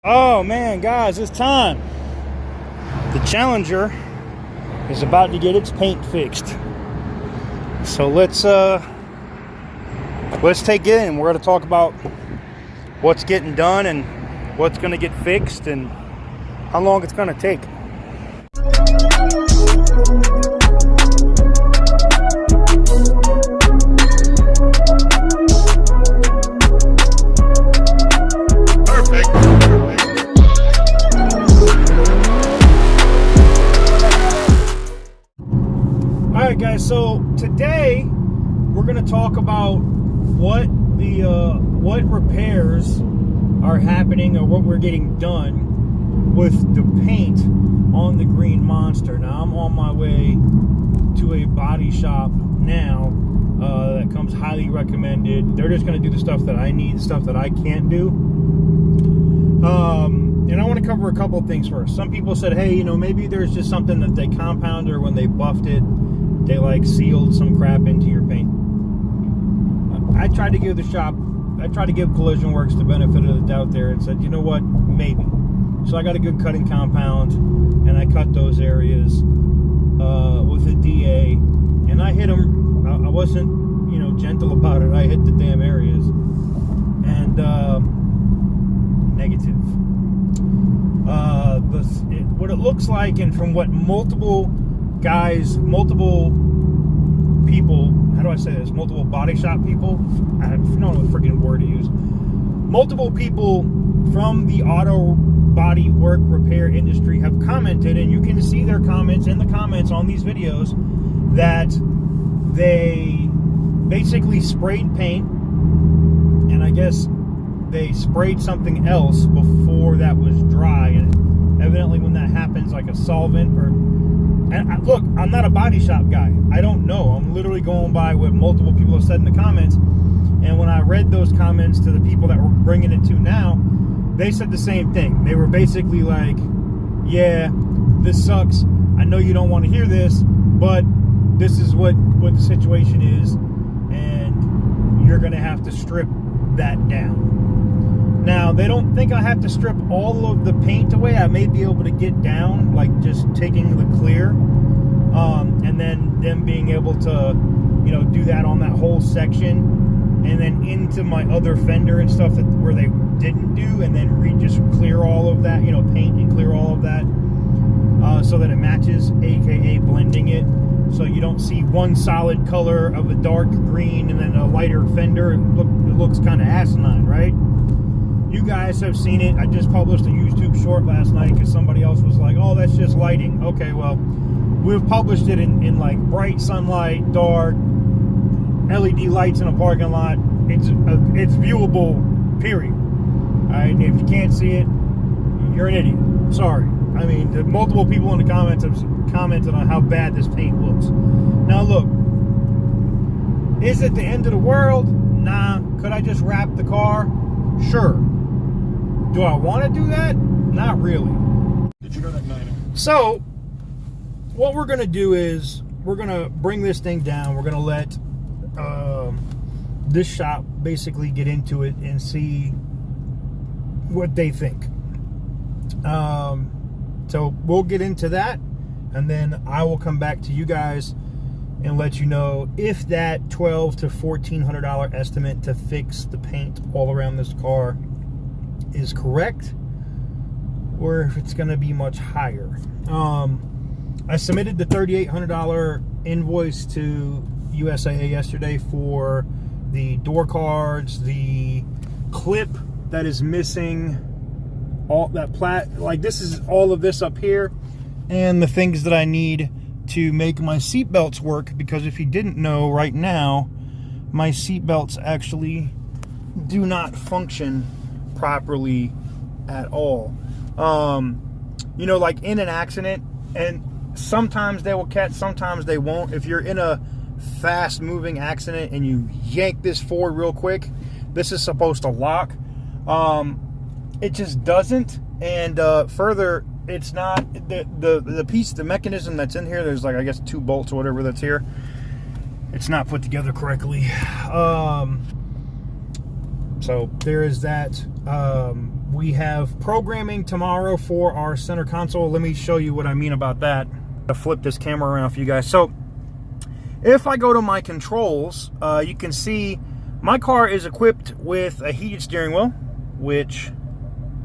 Oh man, guys, it's time. The Challenger is about to get its paint fixed. So let's take it in. We're going to talk about what's getting done and what's going to get fixed and how long it's going to take. Alright guys, so today we're going to talk about what repairs are happening or what we're getting done with the paint on the green Monster. Now I'm on my way to a body shop now that comes highly recommended. They're just going to do the stuff that I need, stuff that I can't do. And I want to cover a couple of things first. Some people said, hey, you know, maybe there's just something that they compounded or when they buffed it, they like sealed some crap into your paint. I tried to give Collision Works the benefit of the doubt there and said, you know what, maybe. So I got a good cutting compound and I cut those areas with a DA and I hit them. I wasn't, you know, gentle about it. I hit the damn areas and negative. What it looks like, and from what multiple people, how do I say this? Multiple body shop people. I don't know the freaking word to use. Multiple people from the auto body work repair industry have commented, and you can see their comments in the comments on these videos, that they basically sprayed paint, and I guess they sprayed something else before that was dry, and evidently when that happens, like a solvent or... And look, I'm not a body shop guy. I don't know. I'm literally going by what multiple people have said in the comments. And when I read those comments to the people that we're bringing it to now, they said the same thing. They were basically like, yeah, this sucks. I know you don't want to hear this, but this is what the situation is. And you're going to have to strip that down. Now, they don't think I have to strip all of the paint away. I may be able to get down, like just taking the clear, and then them being able to, you know, do that on that whole section, and then into my other fender and stuff where they didn't do, and then just clear all of that, you know, paint and clear all of that, so that it matches, aka blending it, so you don't see one solid color of a dark green and then a lighter fender. It looks kind of asinine, right? You guys have seen it. I just published a YouTube short last night because somebody else was like, oh, that's just lighting. Okay, well, we've published it in like bright sunlight, dark, LED lights in a parking lot. It's viewable, period. All right, and if you can't see it, you're an idiot. Sorry. I mean, multiple people in the comments have commented on how bad this paint looks. Now, look, is it the end of the world? Nah. Could I just wrap the car? Sure. Do I want to do that? Not really. Did you go that night? So, what we're going to do is we're going to bring this thing down. We're going to let this shop basically get into it and see what they think. So, we'll get into that, and then I will come back to you guys and let you know if that $1,200 to $1,400 estimate to fix the paint all around this car is correct, or if it's going to be much higher. I submitted the $3,800 invoice to USAA yesterday for the door cards, the clip that is missing, all that like this is all of this up here, and the things that I need to make my seat belts work, because if you didn't know, right now my seat belts actually do not function properly at all. You know, like in an accident, and sometimes they will catch, sometimes they won't. If you're in a fast moving accident and you yank this forward real quick, this is supposed to lock. It just doesn't. And further, it's not the piece, the mechanism that's in here, there's like, I guess 2 bolts or whatever that's here, it's not put together correctly. So there is that. We have programming tomorrow for our center console. Let me show you what I mean about that. I'll flip this camera around for you guys. So if I go to my controls, you can see my car is equipped with a heated steering wheel, which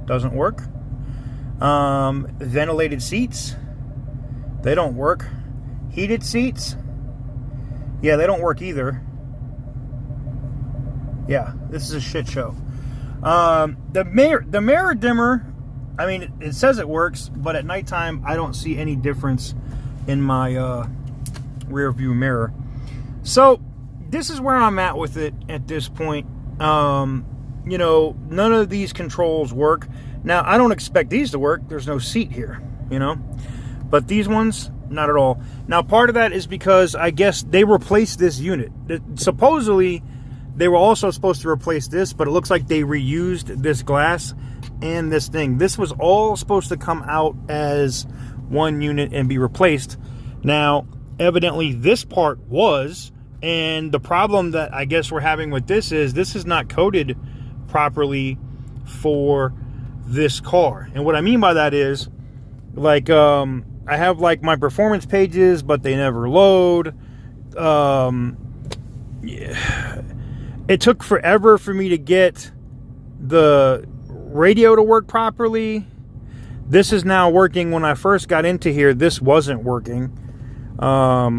doesn't work. Ventilated seats, they don't work. Heated seats, yeah, they don't work either. Yeah, this is a shit show. The mirror dimmer, I mean, it says it works, but at nighttime I don't see any difference in my rear view mirror. So this is where I'm at with it at this point. You know, none of these controls work. Now, I don't expect these to work. There's no seat here, you know, but these ones, not at all. Now, part of that is because I guess they replaced this unit. Supposedly they were also supposed to replace this, but it looks like they reused this glass and this thing. This was all supposed to come out as one unit and be replaced. Now, evidently this part was, and the problem that I guess we're having with this is not coded properly for this car. And what I mean by that is, like, I have like my performance pages, but they never load. Yeah. It took forever for me to get the radio to work properly. This is now working. When I first got into here, this wasn't working. Let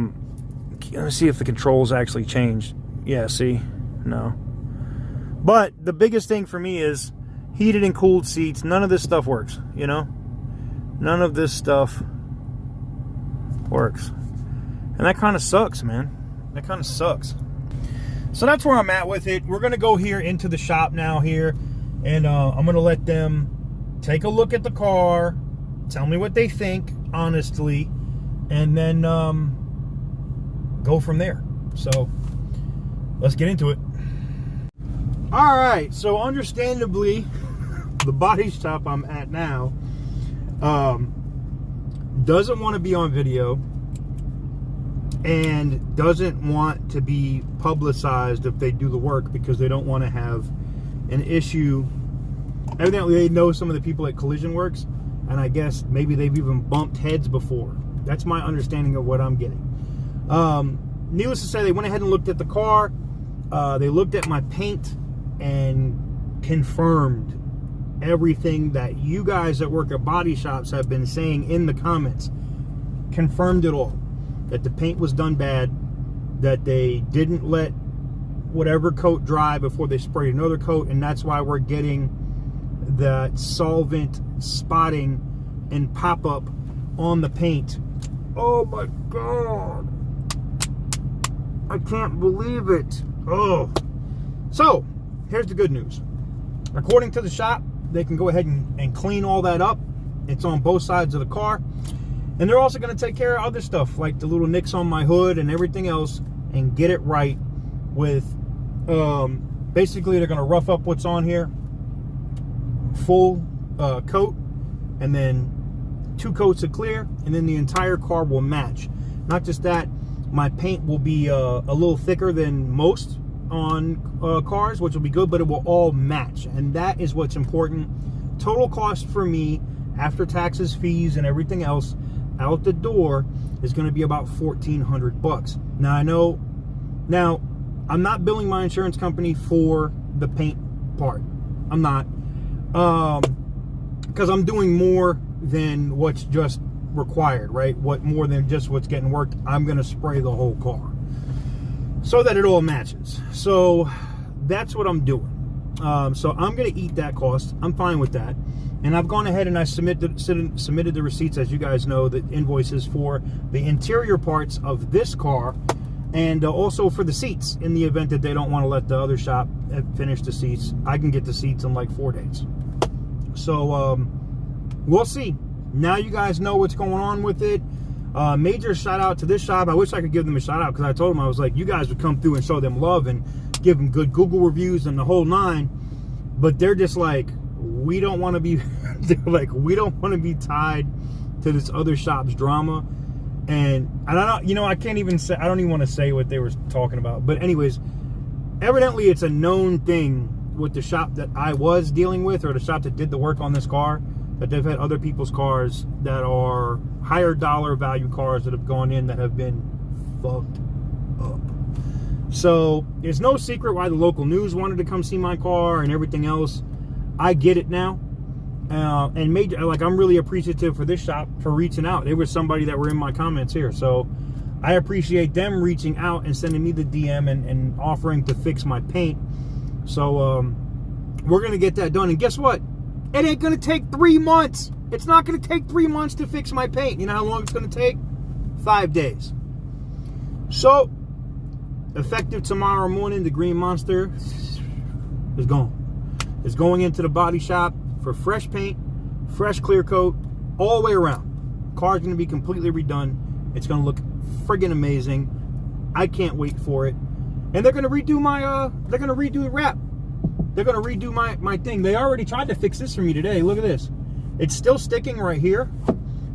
me see if the controls actually changed. Yeah, see? No. But the biggest thing for me is heated and cooled seats. None of this stuff works, you know? None of this stuff works. And that kind of sucks, man. That kind of sucks. So that's where I'm at with it. We're going to go here into the shop now here. And I'm going to let them take a look at the car. Tell me what they think, honestly. And then go from there. So let's get into it. All right. So understandably, the body shop I'm at now doesn't want to be on video and doesn't want to be publicized if they do the work, because they don't want to have an issue. Evidently they know some of the people at Collision Works, and I guess maybe they've even bumped heads before. That's my understanding of what I'm getting. Needless to say, they went ahead and looked at the car. They looked at my paint and confirmed everything that you guys that work at body shops have been saying in the comments. Confirmed it all. That the paint was done bad, that they didn't let whatever coat dry before they sprayed another coat, and that's why we're getting that solvent spotting and pop-up on the paint. Oh my God, I can't believe it. Oh, so here's the good news. According to the shop, they can go ahead and clean all that up. It's on both sides of the car. And they're also going to take care of other stuff, like the little nicks on my hood and everything else, and get it right with, basically they're going to rough up what's on here, full coat, and then 2 coats of clear, and then the entire car will match. Not just that, my paint will be a little thicker than most on cars, which will be good, but it will all match. And that is what's important. Total cost for me, after taxes, fees, and everything else, out the door is going to be about $1,400. Now I know, now I'm not billing my insurance company for the paint part. I'm not, because I'm doing more than what's just required, right? What more than just what's getting worked. I'm going to spray the whole car so that it all matches. So that's what I'm doing. So I'm going to eat that cost. I'm fine with that. And I've gone ahead and I submitted the receipts, as you guys know, the invoices for the interior parts of this car, and also for the seats. In the event that they don't want to let the other shop finish the seats, I can get the seats in like 4 days. So we'll see. Now you guys know what's going on with it. Major shout out to this shop. I wish I could give them a shout out, because I told them, I was like, you guys would come through and show them love and give them good Google reviews and the whole 9. But they're just like, we don't want to be they're like, we don't want to be tied to this other shop's drama. And I don't, you know, I can't even say, I don't even want to say what they were talking about. But anyways, evidently it's a known thing with the shop that I was dealing with, or the shop that did the work on this car, that they've had other people's cars that are higher dollar value cars that have gone in that have been fucked up. So there's no secret why the local news wanted to come see my car and everything else. I get it now. And like, I'm really appreciative for this shop for reaching out. There was somebody that were in my comments here, so I appreciate them reaching out and sending me the DM and offering to fix my paint. So we're gonna get that done. And guess what? It ain't gonna take 3 months. It's not gonna take 3 months to fix my paint. You know how long it's gonna take? 5 days. So effective tomorrow morning, the green monster is gone. It's going into the body shop for fresh paint, fresh clear coat, all the way around. Car's gonna be completely redone. It's gonna look friggin' amazing. I can't wait for it. And they're gonna redo my they're gonna redo the wrap. They're gonna redo my thing. They already tried to fix this for me today. Look at this. It's still sticking right here,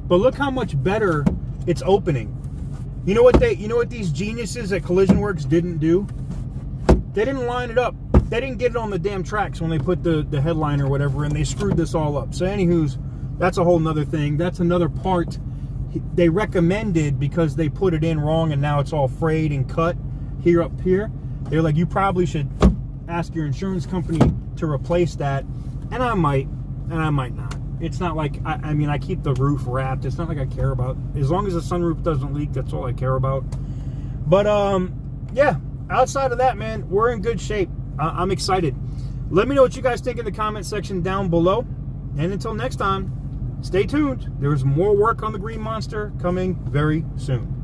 but look how much better it's opening. You know what these geniuses at Collision Works didn't do? They didn't line it up. They didn't get it on the damn tracks when they put the headliner or whatever, and they screwed this all up. So anywho's, that's a whole nother thing. That's another part they recommended because they put it in wrong and now it's all frayed and cut here up here. They're like, you probably should ask your insurance company to replace that. And I might not. It's not like, I mean, I keep the roof wrapped. It's not like I care about, as long as the sunroof doesn't leak, that's all I care about. But yeah, outside of that, man, we're in good shape. I'm excited. Let me know what you guys think in the comment section down below. And until next time, stay tuned. There's more work on the Green Monster coming very soon.